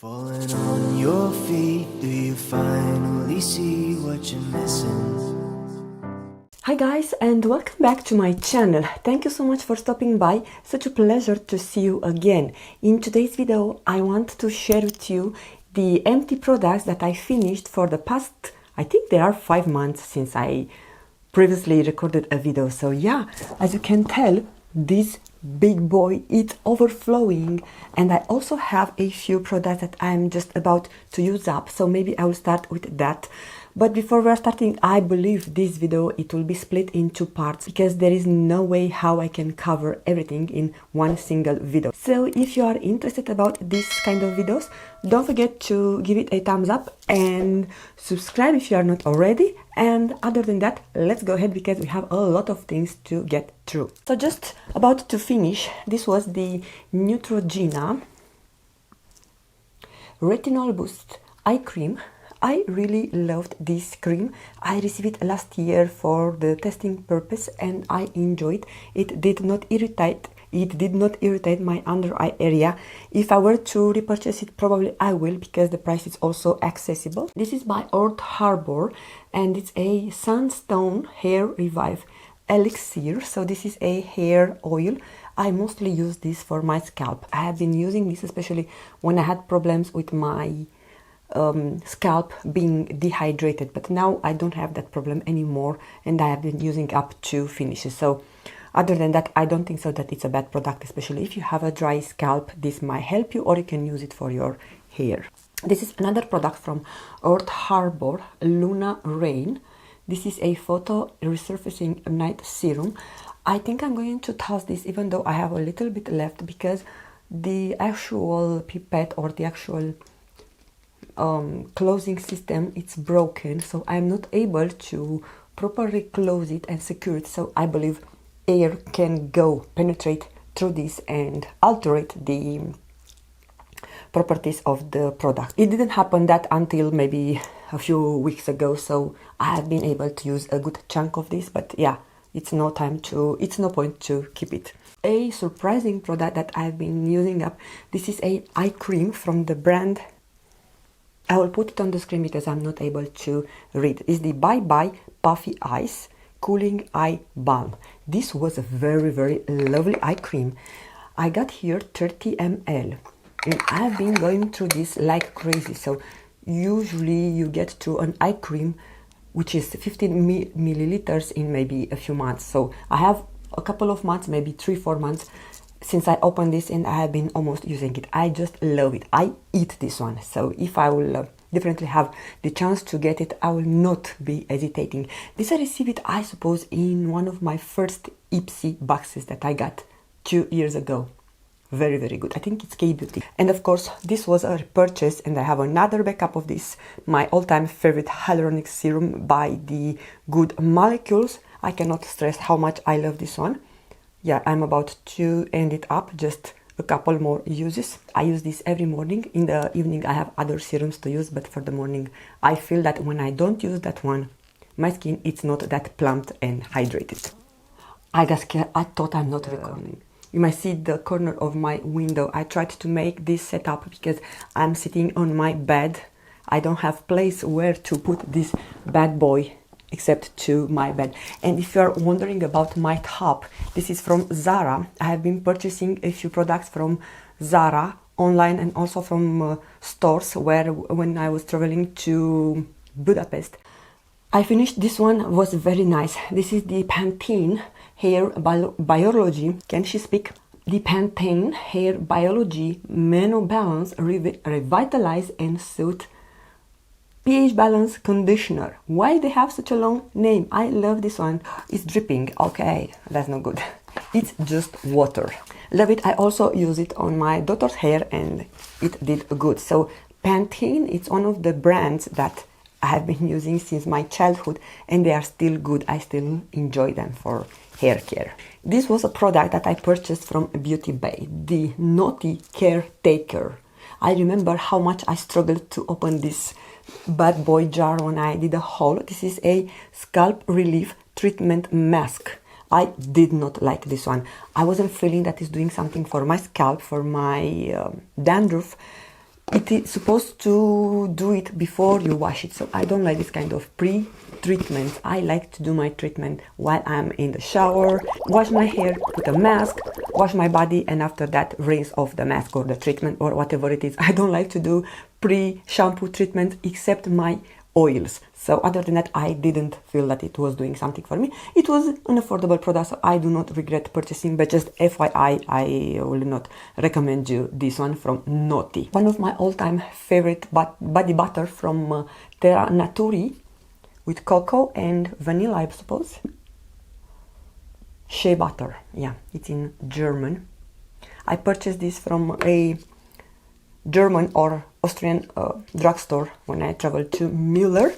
Falling on your feet, do you finally see what you're missing? Hi guys, and welcome back to my channel. Thank you so much for stopping by. Such a pleasure to see you again. In today's video I want to share with you the empty products that I finished for the past, I think they are 5 months since I previously recorded a video. So yeah, as you can tell, this big boy is overflowing, and I also have a few products that I'm just about to use up, so maybe I will start with that. But before we're starting, I believe this video, it will be split in 2 parts because there is no way how I can cover everything in one single video. So if you are interested about this kind of videos, don't forget to give it a thumbs up and subscribe if you are not already. And other than that, let's go ahead because we have a lot of things to get through. So just about to finish, this was the Neutrogena Retinol Boost Eye Cream. I really loved this cream. I received it last year for the testing purpose and I enjoyed it. It did not irritate my under eye area. If I were to repurchase it, probably I will, because the price is also accessible. This is by Old Harbor and it's a Sunstone Hair Revive Elixir. So this is a hair oil. I mostly use this for my scalp. I have been using this especially when I had problems with my scalp being dehydrated, but now I don't have that problem anymore and I have been using up 2 finishes. So other than that, I don't think so that it's a bad product, especially if you have a dry scalp. This might help you, or you can use it for your hair. This is another product from Old Harbor, Luna Rain. This is a photo resurfacing night serum. I think I'm going to toss this, even though I have a little bit left, because the actual pipette or the actual closing system, it's broken, so I'm not able to properly close it and secure it. So I believe air can penetrate through this and alter the properties of the product. It didn't happen that until maybe a few weeks ago, so I have been able to use a good chunk of this, but yeah, it's no point to keep it. A surprising product that I've been using up, this is a eye cream from the brand, I will put it on the screen because I'm not able to read. It's the Bye Bye Puffy Eyes Cooling Eye Balm. This was a very, very lovely eye cream. I got here 30 ml and I've been going through this like crazy. So usually you get through an eye cream which is 15 milliliters in maybe a few months. So I have a couple of months, maybe 3-4 months since I opened this, and I have been almost using it. I just love it. I eat this one. So if I will definitely have the chance to get it, I will not be hesitating. This I received it, I suppose, in one of my first Ipsy boxes that I got 2 years ago. Very, very good. I think it's K-Beauty. And of course, this was a purchase, and I have another backup of this, my all-time favorite hyaluronic serum by the Good Molecules. I cannot stress how much I love this one. Yeah, I'm about to end it up, just a couple more uses. I use this every morning. In the evening I have other serums to use, but for the morning I feel that when I don't use that one, my skin, it's not that plumped and hydrated. I got scared. I thought I'm not recording. You might see the corner of my window. I tried to make this setup because I'm sitting on my bed. I don't have place where to put this bad boy except to my bed. And if you are wondering about my top, this is from Zara. I have been purchasing a few products from Zara online and also from stores when I was traveling to Budapest. I finished this one, was very nice. This is the Pantene Hair Biology. Can she speak? The Pantene Hair Biology Menobalance Revitalize and Soothe pH Balance Conditioner. Why they have such a long name? I love this one. It's dripping. Okay, that's not good. It's just water. Love it. I also use it on my daughter's hair and it did good. So Pantene, it's one of the brands that I have been using since my childhood and they are still good. I still enjoy them for hair care. This was a product that I purchased from Beauty Bay, the Naughty Caretaker. I remember how much I struggled to open this bad boy jar when I did a haul. This is a scalp relief treatment mask. I did not like this one. I wasn't feeling that it's doing something for my scalp, for my dandruff. it is supposed to do it before you wash it, so I don't like this kind of pre-treatment. I like to do my treatment while I'm in the shower, wash my hair, put a mask, wash my body, and after that rinse off the mask or the treatment or whatever it is. I don't like to do pre-shampoo treatment except my oils. So other than that, I didn't feel that it was doing something for me. It was an affordable product, so I do not regret purchasing, but just FYI, I will not recommend you this one from Naughty. One of my all-time favorite body butter from Terra Naturi with cocoa and vanilla, I suppose. Shea butter, yeah, it's in German. I purchased this from a German or Austrian drugstore when I traveled to Müller.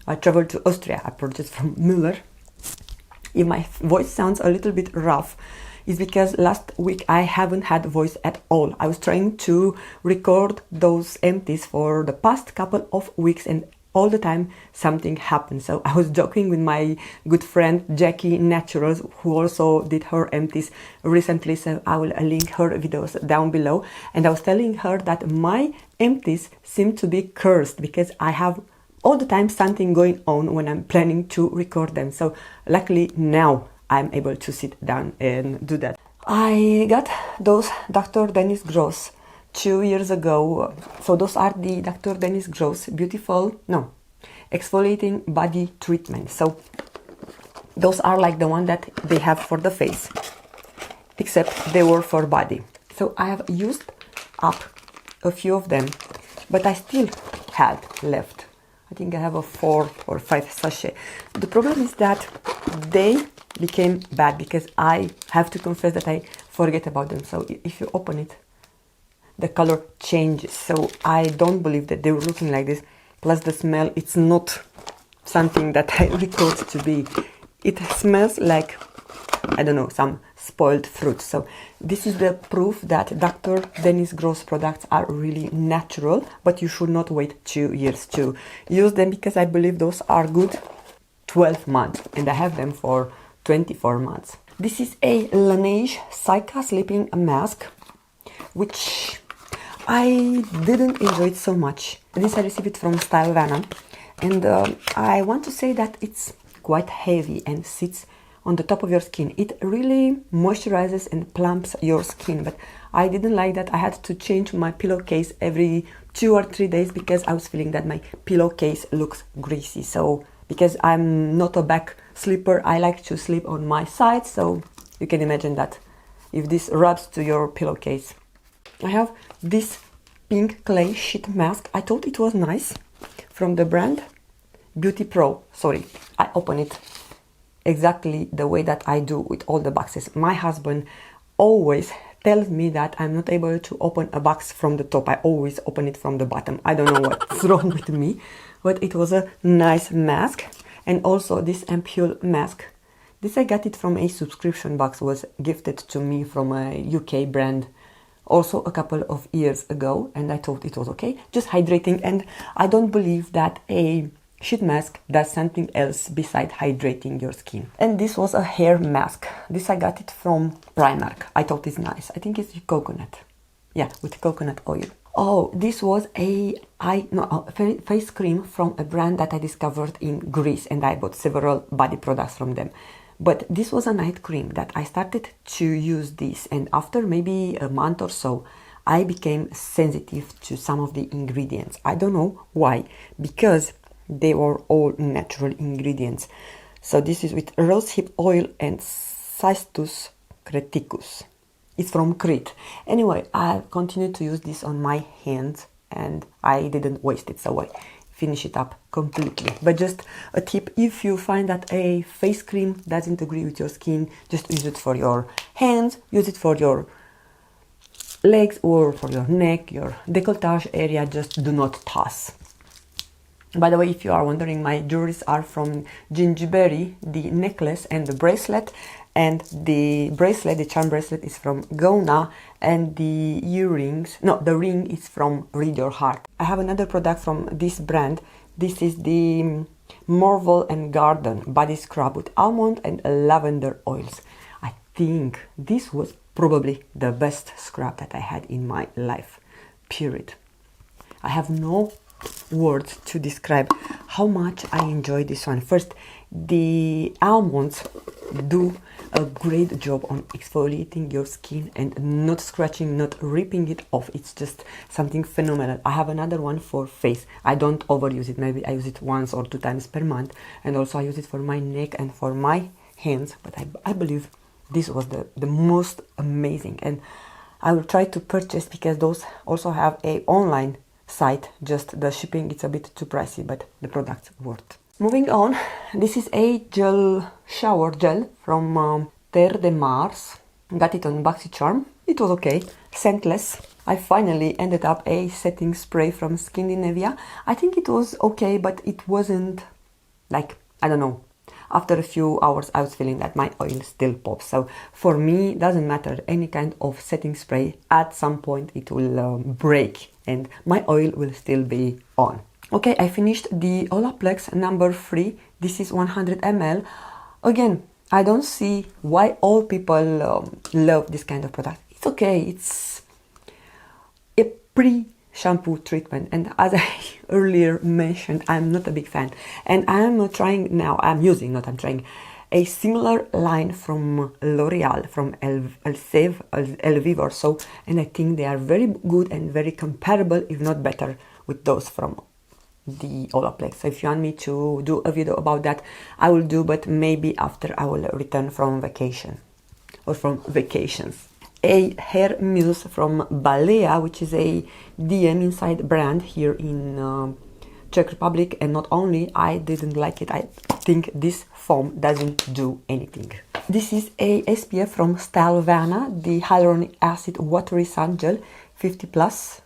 I traveled to Austria. I purchased from Müller. If my voice sounds a little bit rough, it's because last week I haven't had voice at all. I was trying to record those empties for the past couple of weeks, and all the time something happened. So I was joking with my good friend Jackie Naturals, who also did her empties recently, so I will link her videos down below. And I was telling her that my empties seem to be cursed because I have all the time something going on when I'm planning to record them. So luckily now I'm able to sit down and do that. I got those Dr. Dennis Gross 2 years ago. So those are the Dr. Dennis Gross exfoliating body treatment. So those are like the one that they have for the face, except they were for body. So I have used up a few of them, but I still had left. I think I have a 4 or 5 sachet. The problem is that they became bad because I have to confess that I forget about them. So if you open it, the color changes. So I don't believe that they were looking like this. Plus the smell, it's not something that I record to be. It smells like, I don't know, some spoiled fruit. So this is the proof that Dr. Dennis Gross products are really natural, but you should not wait 2 years to use them, because I believe those are good 12 months and I have them for 24 months. This is a Laneige Cica sleeping mask, which I didn't enjoy it so much. This I received it from Stylevana, and I want to say that it's quite heavy and sits on the top of your skin. It really moisturizes and plumps your skin, but I didn't like that I had to change my pillowcase every 2 or 3 days because I was feeling that my pillowcase looks greasy. So because I'm not a back sleeper, I like to sleep on my side, so you can imagine that if this rubs to your pillowcase. I have this pink clay sheet mask. I thought it was nice, from the brand Beauty Pro. Sorry, I open it exactly the way that I do with all the boxes. My husband always tells me that I'm not able to open a box from the top. I always open it from the bottom. I don't know what's wrong with me, but it was a nice mask. And also this ampule mask. This I got it from a subscription box, was gifted to me from a UK brand also a couple of years ago, and I thought it was okay, just hydrating. And I don't believe that a sheet mask does something else besides hydrating your skin. And this was a hair mask. This I got it from Primark. I thought it's nice. I think it's coconut. Yeah, with coconut oil. Oh, this was a face cream from a brand that I discovered in Greece, and I bought several body products from them. But this was a night cream that I started to use this, and after maybe a month or so, I became sensitive to some of the ingredients. I don't know why, because they were all natural ingredients. So this is with rosehip oil and Cistus creticus. It's from Crete. Anyway, I continued to use this on my hands and I didn't waste it, so I finish it up completely. But just a tip, if you find that a face cream doesn't agree with your skin, just use it for your hands, use it for your legs or for your neck, your décolletage area. Just do not toss. By the way, if you are wondering, my jewelries are from Gingiberry, the necklace and the bracelet, and the bracelet, the charm bracelet, is from GONA, and the the ring is from Read Your Heart. I have another product from this brand. This is the Marvel and Garden body scrub with almond and lavender oils. I think this was probably the best scrub that I had in my life, period. I have no words to describe how much I enjoy this one. First, the almonds do a great job on exfoliating your skin and not scratching, not ripping it off. It's just something phenomenal. I have another one for face. I don't overuse it. Maybe I use it once or 2 times per month, and also I use it for my neck and for my hands. But I believe this was the most amazing, and I will try to purchase, because those also have a online site. Just the shipping, it's a bit too pricey, but the product's worth. Moving on, this is a gel, shower gel from Terre de Mars. Got it on BoxyCharm. It was okay, scentless. I finally ended up a setting spray from Scandinavia. I think it was okay, but it wasn't like, I don't know. After a few hours, I was feeling that my oil still pops. So for me, it doesn't matter any kind of setting spray. At some point, it will break and my oil will still be on. Okay, I finished the Olaplex number 3. This is 100 ml. Again, I don't see why all people love this kind of product. It's okay. It's a pre-shampoo treatment. And as I earlier mentioned, I'm not a big fan. And I'm trying a similar line from L'Oreal, from Elvive so, and I think they are very good and very comparable, if not better, with those from the Olaplex. So if you want me to do a video about that, I will do, but maybe after I will return from vacation or from vacations. A hair mousse from Balea, which is a DM inside brand here in Czech Republic, and not only I didn't like it, I think this foam doesn't do anything. This is a SPF from Stelvana, the hyaluronic acid watery sun gel 50+.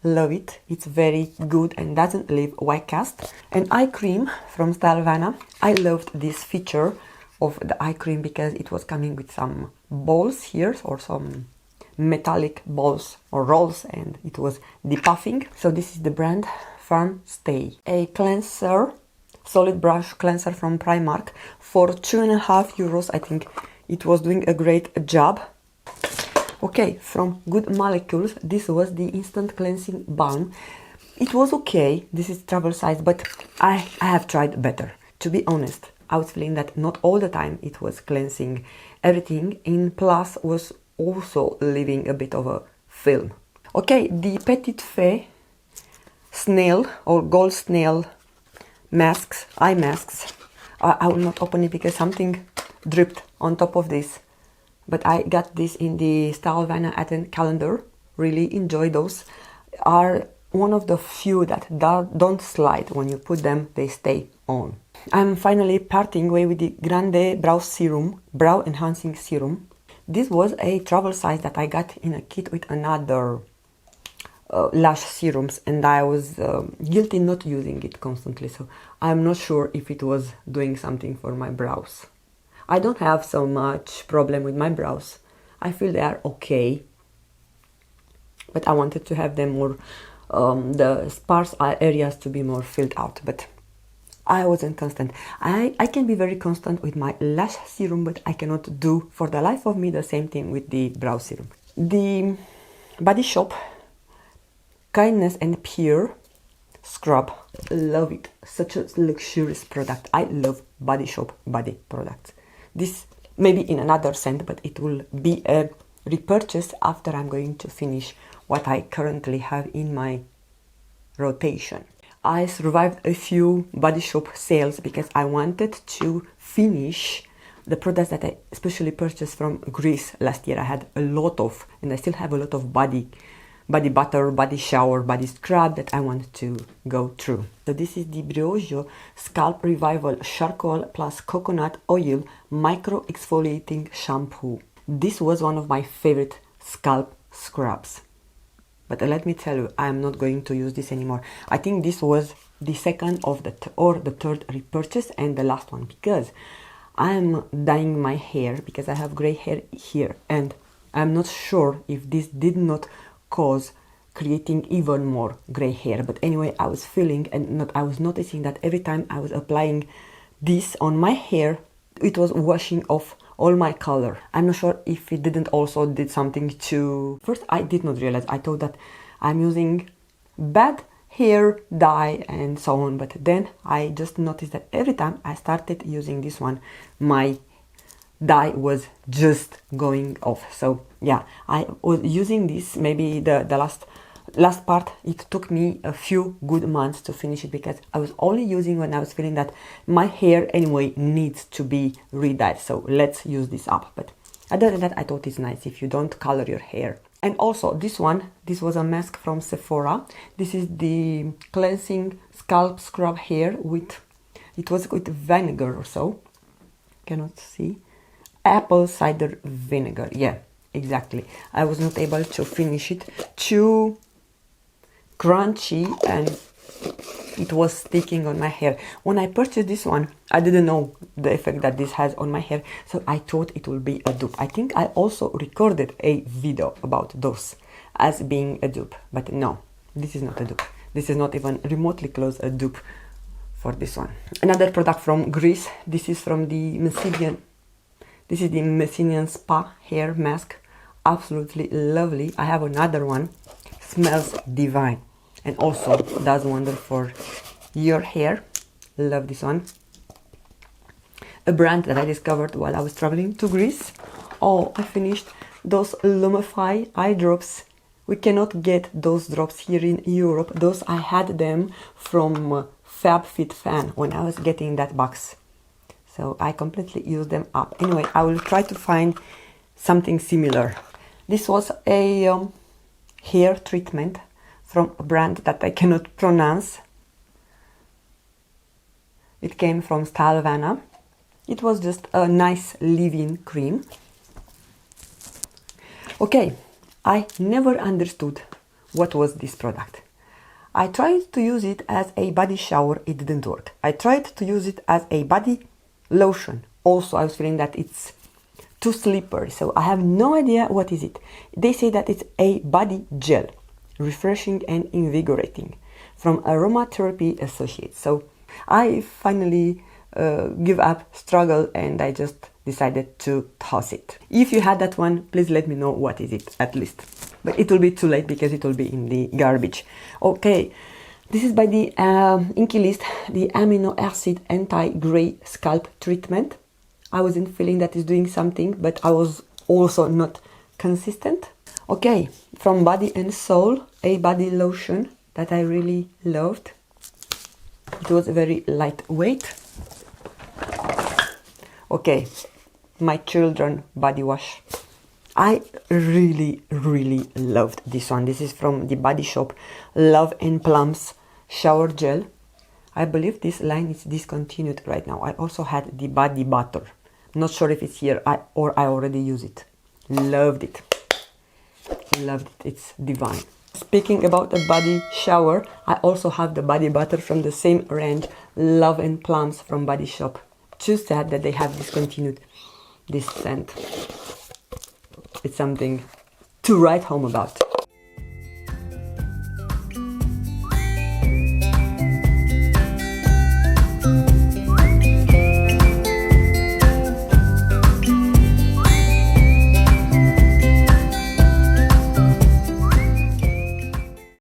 Love it. It's very good and doesn't leave white cast. An eye cream from Stelvana. I loved this feature of the eye cream because it was coming with some balls here, or some metallic balls or rolls, and it was depuffing. So this is the brand Firm Stay. A cleanser, solid brush cleanser from Primark for €2.50. I think it was doing a great job. Okay, from Good Molecules, this was the Instant Cleansing Balm. It was okay, this is travel size, but I have tried better. To be honest, I was feeling that not all the time it was cleansing everything, in plus was also leaving a bit of a film. Okay, the Petit Fée snail or gold snail masks, eye masks. I will not open it because something dripped on top of this. But I got this in the Stelvana Advent calendar. Really enjoy those. Are one of the few that don't slide. When you put them, they stay on. I'm finally parting way with the Grande Brow Serum, Brow Enhancing Serum. This was a travel size that I got in a kit with another lash serums, and I was guilty not using it constantly. So I'm not sure if it was doing something for my brows. I don't have so much problem with my brows. I feel they are okay, but I wanted to have them more, the sparse areas to be more filled out, but I wasn't constant. I can be very constant with my lash serum, but I cannot do for the life of me the same thing with the brow serum. The Body Shop Kindness and Pure Scrub. Love it. Such a luxurious product. I love Body Shop body products. This maybe in another scent, but it will be a repurchase after I'm going to finish what I currently have in my rotation. I survived a few Body Shop sales because I wanted to finish the products that I especially purchased from Greece last year. I had a lot of, and I still have a lot of body butter, body shower, body scrub that I want to go through. So this is the Briogeo Scalp Revival Charcoal plus Coconut Oil Micro Exfoliating Shampoo. This was one of my favorite scalp scrubs. But let me tell you, I am not going to use this anymore. I think this was the second of the third repurchase and the last one, because I am dyeing my hair because I have gray hair here, and I'm not sure if this did not cause creating even more gray hair. But anyway, I was feeling and I was noticing that every time I was applying this on my hair, it was washing off all my color. I'm not sure if it didn't also did something to... First, I did not realize. I thought that I'm using bad hair dye and so on. But then I just noticed that every time I started using this one, my dye was just going off. So yeah, I was using this maybe the last part. It took me a few good months to finish it, because I was only using when I was feeling that my hair anyway needs to be re-dyed, so let's use this up. But other than that, I thought it's nice if you don't color your hair. And also this one, this was a mask from Sephora. This is the cleansing scalp scrub hair with, it was with vinegar or so, cannot see, apple cider vinegar. Yeah, exactly. I was not able to finish it, too crunchy, and it was sticking on my hair. When I purchased this one, I didn't know the effect that this has on my hair, so I thought it will be a dupe. I think I also recorded a video about those as being a dupe, but no, this is not a dupe. This is not even remotely close a dupe for this one. Another product from Greece. This is from the Messinian. This is the Messinian Spa hair mask. Absolutely lovely. I have another one. Smells divine and also does wonder for your hair. Love this one. A brand that I discovered while I was traveling to Greece. Oh, I finished those Lumify eye drops. We cannot get those drops here in Europe. Those, I had them from FabFitFan when I was getting that box. So I completely used them up. Anyway, I will try to find something similar. This was a hair treatment from a brand that I cannot pronounce. It came from Stalvana. It was just a nice leave-in cream. Okay, I never understood what was this product. I tried to use it as a body shower, it didn't work. I tried to use it as a body lotion. Also, I was feeling that it's too slippery, so I have no idea what is it. They say that it's a body gel, refreshing and invigorating, from Aromatherapy Associates. So I finally give up, struggle, and I just decided to toss it. If you had that one, please let me know what is it, at least. But it will be too late because it will be in the garbage. Okay, this is by the Inky List, the Amino Acid Anti-Gray Scalp Treatment. I wasn't feeling that it's doing something, but I was also not consistent. Okay, from Body and Soul, a body lotion that I really loved. It was very lightweight. Okay, my children body wash. I really loved this one. This is from the Body Shop Love and Plums Shower Gel. I believe this line is discontinued right now. I also had the body butter. Not sure if it's here or I already use it. Loved it. Loved it. It's divine. Speaking about a body shower, I also have the body butter from the same range, Love and Plums from Body Shop. Too sad that they have discontinued this scent. It's something to write home about.